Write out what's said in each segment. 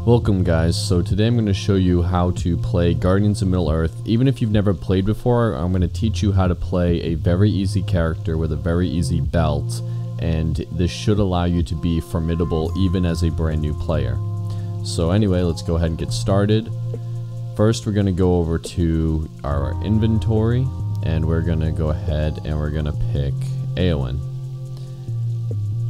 Welcome guys, so today I'm going to show you how to play Guardians of Middle-earth. Even if you've never played before, I'm going to teach you how to play a very easy character with a very easy belt, and this should allow you to be formidable even as a brand new player. So anyway, let's go ahead and get started. First we're going to go over to our inventory, and we're going to go ahead and we're going to pick Eowyn.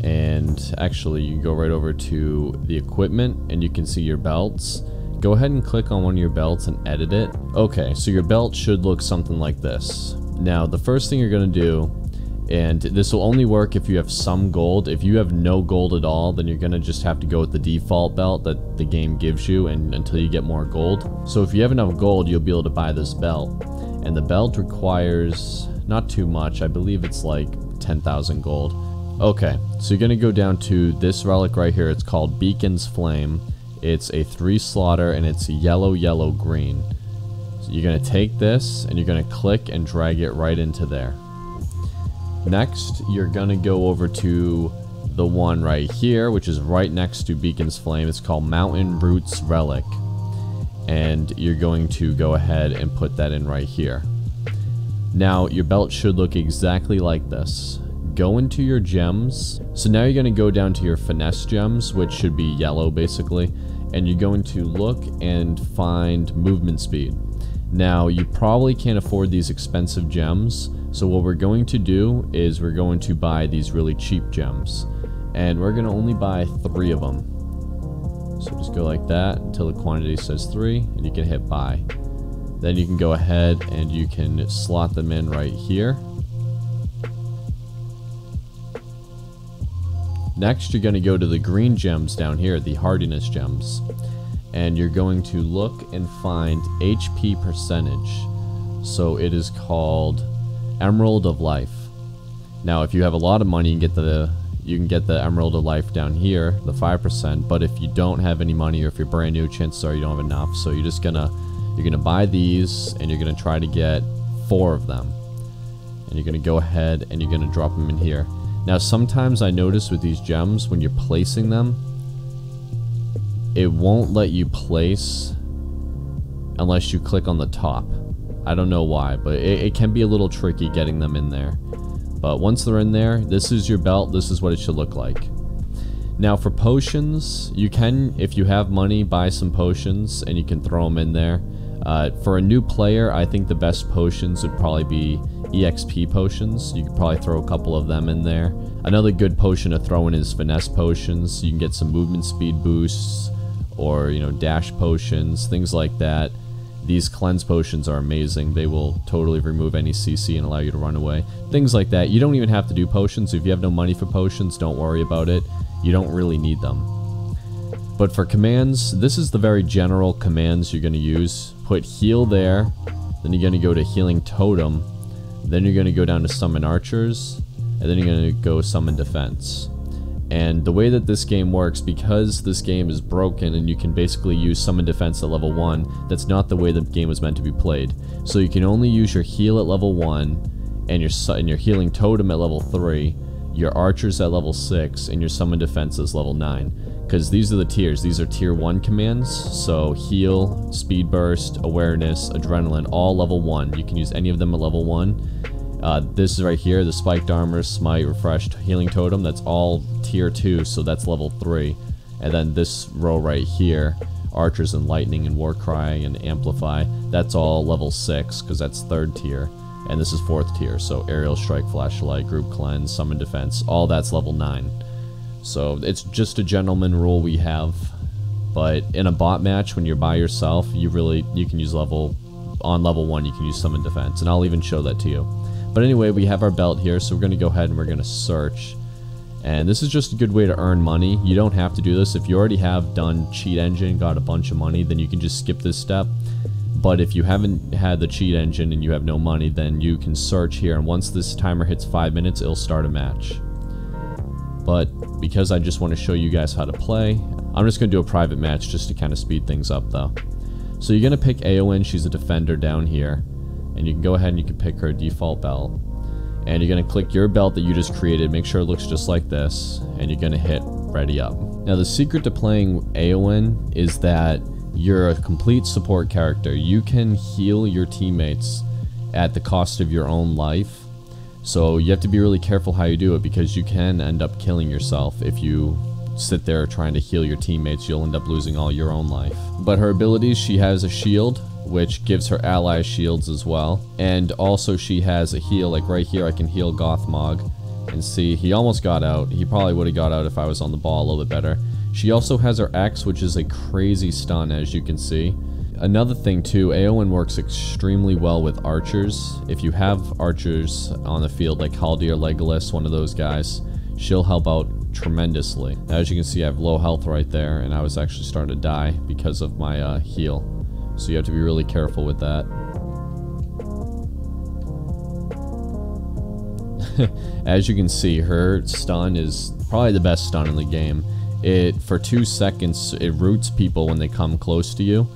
And actually you can go right over to the equipment and you can see your belts. Go ahead and click on one of your belts and edit it. Okay, so your belt should look something like this. Now the first thing you're going to do, and this will only work if you have some gold. If you have no gold at all, then you're going to just have to go with the default belt that the game gives you and until you get more gold. So if you have enough gold, you'll be able to buy this belt. And the belt requires not too much. I believe it's like 10,000 gold. Okay, so you're going to go down to this relic right here. It's called Beacon's Flame. It's a 3 slaughter and it's yellow, yellow, green. So you're going to take this and you're going to click and drag it right into there. Next, you're going to go over to the one right here, which is right next to Beacon's Flame. It's called Mountain Roots Relic. And you're going to go ahead and put that in right here. Now, your belt should look exactly like this. Go into your gems. So now you're going to go down to your finesse gems, which should be yellow basically, and you're going to look and find movement speed. Now you probably can't afford these expensive gems, so what we're going to do is we're going to buy these really cheap gems, and we're going to only buy 3 of them. So just go like that until the quantity says 3 and you can hit buy. Then you can go ahead and you can slot them in right here. Next, you're going to go to the green gems down here, the hardiness gems, and you're going to look and find HP percentage. So it is called Emerald of Life. Now, if you have a lot of money, you can get the Emerald of Life down here, the 5%. But if you don't have any money, or if you're brand new, chances are you don't have enough. So you're gonna buy these, and you're gonna try to get 4 of them, and you're gonna go ahead and you're gonna drop them in here. Now sometimes I notice with these gems, when you're placing them, it won't let you place unless you click on the top. I don't know why, but it can be a little tricky getting them in there. But once they're in there, this is your belt, this is what it should look like. Now for potions, you can, if you have money, buy some potions and you can throw them in there. For a new player, I think the best potions would probably be EXP potions. You could probably throw a couple of them in there. Another good potion to throw in is finesse potions. You can get some movement speed boosts, or dash potions, things like that. These cleanse potions are amazing. They will totally remove any CC and allow you to run away. Things like that. You don't even have to do potions. If you have no money for potions, don't worry about it. You don't really need them. But for commands, this is the very general commands you're going to use. Put heal there, then you're going to go to healing totem, then you're going to go down to summon archers, and then you're going to go summon defense. And the way that this game works, because this game is broken and you can basically use summon defense at level 1, that's not the way the game was meant to be played. So you can only use your heal at level 1, and your healing totem at level 3, your archers at level 6, and your summon defense is level 9. Because these are the tiers. These are tier 1 commands, so heal, speed burst, awareness, adrenaline, all level 1. You can use any of them at level 1. This is right here, the spiked armor, smite, refreshed, healing totem, that's all tier 2, so that's level 3. And then this row right here, archers and lightning and war cry and amplify, that's all level 6, because that's 3rd tier. And this is 4th tier, so aerial strike, flashlight, group cleanse, summon defense, all that's level 9. So it's just a gentleman rule we have, but in a bot match when you're by yourself, you can use on level 1 you can use summon defense, and I'll even show that to you. But anyway, we have our belt here, so we're going to go ahead and we're going to search, and this is just a good way to earn money. You don't have to do this. If you already have done cheat engine, got a bunch of money, then you can just skip this step. But if you haven't had the cheat engine and you have no money, then you can search here, and once this timer hits 5 minutes, it'll start a match. But because I just want to show you guys how to play, I'm just going to do a private match just to kind of speed things up though. So you're going to pick Eowyn, she's a defender down here, and you can go ahead and you can pick her default belt. And you're going to click your belt that you just created, make sure it looks just like this, and you're going to hit ready up. Now the secret to playing Eowyn is that you're a complete support character. You can heal your teammates at the cost of your own life. So you have to be really careful how you do it, because you can end up killing yourself if you sit there trying to heal your teammates. You'll end up losing all your own life. But her abilities, she has a shield, which gives her allies shields as well. And also she has a heal, like right here I can heal Gothmog. And see, he almost got out. He probably would have got out if I was on the ball a little bit better. She also has her X, which is a crazy stun, as you can see. Another thing too, Eowyn works extremely well with archers. If you have archers on the field, like Haldir, Legolas, one of those guys, she'll help out tremendously. Now, as you can see, I have low health right there, and I was actually starting to die because of my heal. So you have to be really careful with that. As you can see, her stun is probably the best stun in the game. For 2 seconds, it roots people when they come close to you,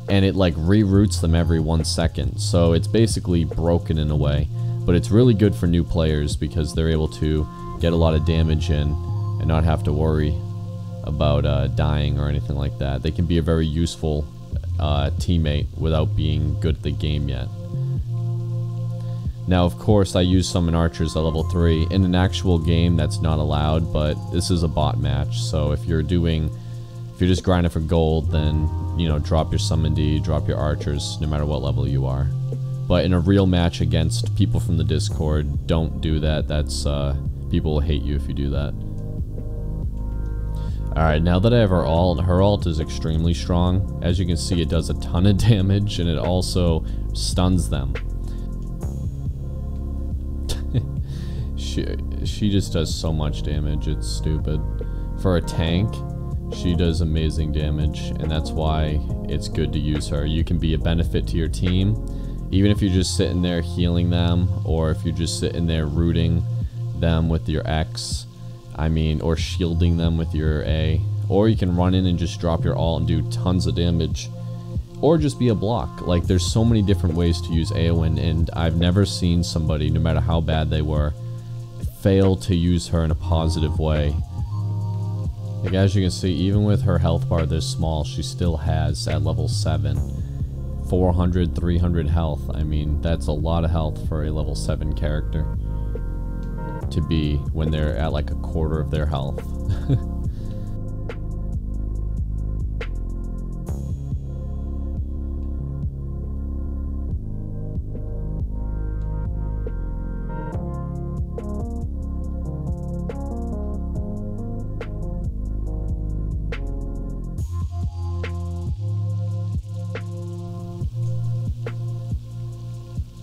and it like re-roots them every 1 second. So it's basically broken in a way, but it's really good for new players because they're able to get a lot of damage in and not have to worry about dying or anything like that. They can be a very useful teammate without being good at the game yet. Now, of course, I use summon archers at level 3. In an actual game, that's not allowed, but this is a bot match, so if you're just grinding for gold, then, you know, drop your summon D, drop your archers, no matter what level you are. But in a real match against people from the Discord, don't do that. That's, people will hate you if you do that. Alright, now that I have her ult is extremely strong. As you can see, it does a ton of damage, and it also stuns them. She just does so much damage, it's stupid. For a tank, she does amazing damage, and that's why it's good to use her. You can be a benefit to your team, even if you're just sitting there healing them, or if you're just sitting there rooting them with your X, or shielding them with your A. Or you can run in and just drop your ult and do tons of damage. Or just be a block. Like, there's so many different ways to use Eowyn, and I've never seen somebody, no matter how bad they were, fail to use her in a positive way. Like, as you can see, even with her health bar this small, she still has, at level 7, 400, 300 health. I mean, that's a lot of health for a level 7 character to be when they're at like a quarter of their health.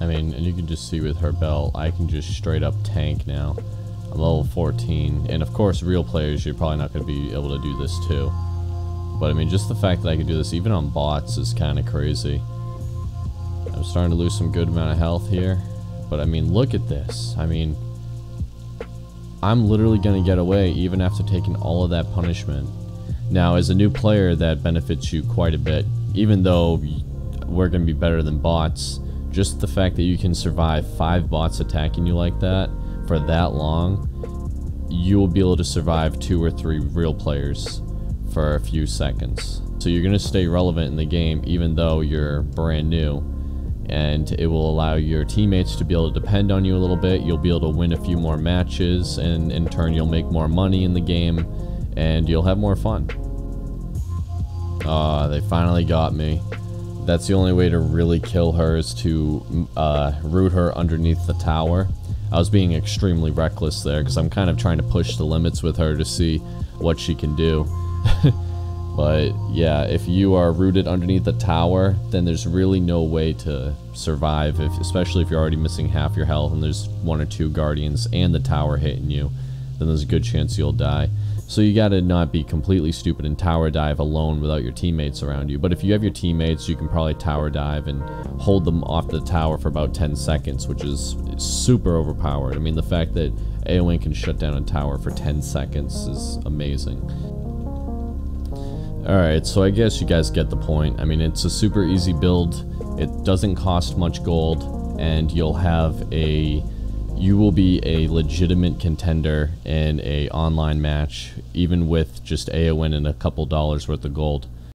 And you can just see with her belt, I can just straight up tank now. I'm level 14, and of course, real players, you're probably not going to be able to do this too. But I mean, just the fact that I can do this even on bots is kind of crazy. I'm starting to lose some good amount of health here, but I mean, look at this. I mean, I'm literally going to get away even after taking all of that punishment. Now, as a new player, that benefits you quite a bit. Even though we're going to be better than bots, just the fact that you can survive 5 bots attacking you like that for that long, you will be able to survive 2 or 3 real players for a few seconds. So you're going to stay relevant in the game even though you're brand new, and it will allow your teammates to be able to depend on you a little bit. You'll be able to win a few more matches, and in turn you'll make more money in the game, and you'll have more fun. They finally got me. That's the only way to really kill her, is to root her underneath the tower. I was being extremely reckless there because I'm kind of trying to push the limits with her to see what she can do. But yeah, if you are rooted underneath the tower, then there's really no way to survive, especially if you're already missing half your health and there's 1 or 2 guardians and the tower hitting you, then there's a good chance you'll die. So you gotta not be completely stupid and tower dive alone without your teammates around you. But if you have your teammates, you can probably tower dive and hold them off the tower for about 10 seconds, which is super overpowered. I mean, the fact that Eowyn can shut down a tower for 10 seconds is amazing. Alright, so I guess you guys get the point. I mean, it's a super easy build. It doesn't cost much gold, and you'll have a you will be a legitimate contender in a online match, even with just Eowyn and a couple dollars worth of gold.